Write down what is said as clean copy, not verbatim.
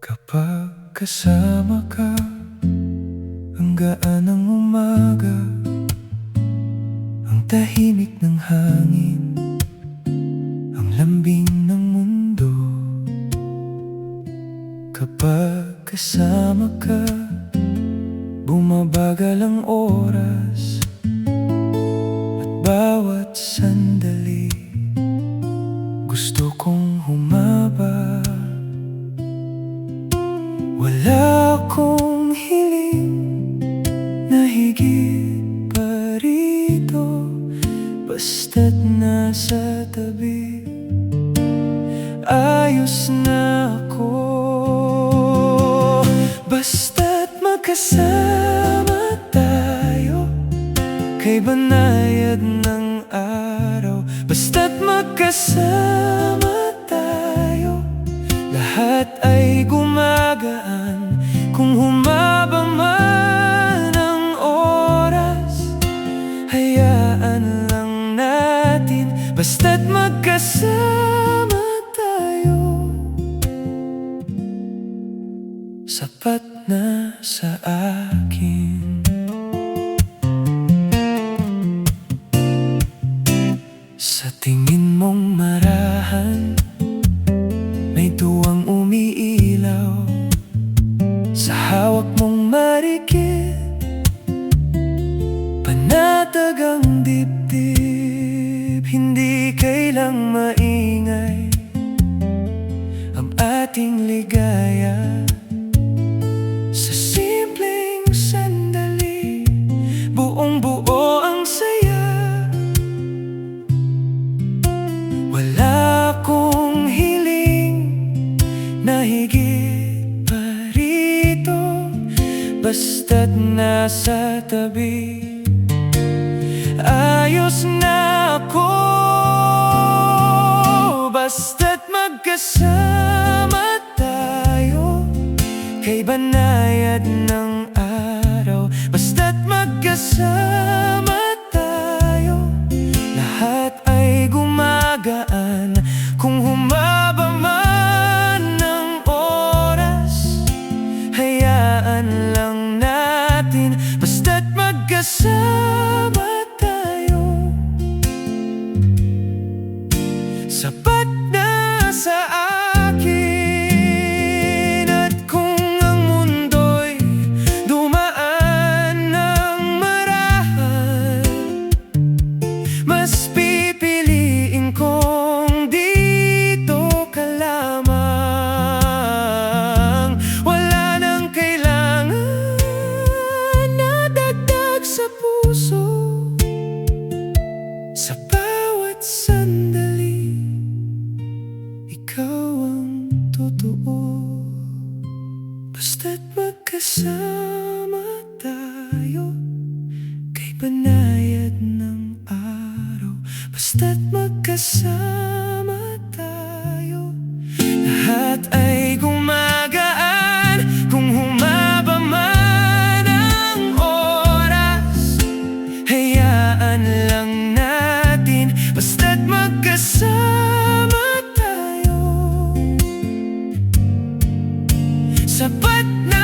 Kapag kasama ka, ang gaan ng umaga, ang tahimik ng hangin, ang lambing ng mundo. Kapag kasama ka, bumabagal ang oras, at bawat sandali gusto kong humaba. Wala akong hiling na higit pa rito, basta't nasa tabi, ayos na ako. Basta't magkasama tayo, kay banayad ng araw. Basta't magkasama tayo, lahat ay gumagaan. Kung humaba man ang oras, hayaan lang natin. Basta't magkasama tayo, sapat na sa akin. Sa tingin mong marahan, may tuwang umiilaw. Sa hawak mong marikit, panatag ang dibdib. Hindi kailang maingay ang ating ligaya. Sa simpleng sandali, buong-buo ang saya. Wala akong hiling na higit pa rito, basta't nasa tabi, ayos na ako. Basta't magkasama tayo, kay banayad ng araw. Basta't magkasama tayo, lahat ay gumagaan. Kung humaba man ang oras, hayaan lang natin. Basta't magkasama tayo, sapat na sa akin. At kung ang mundo'y dumaan ng marahan, mas pipiliin kong dito ka lamang. Wala nang kailangan na dagdag sa puso. Sa bawat sandali, ikaw ang totoo. Basta't magkasama tayo, kay banayad ng araw. Basta't magkasama tayo, lahat ay gumagaan. Kung humaba man ang oras, hayaan lang natin. Basta't magkasama tayo, sapat na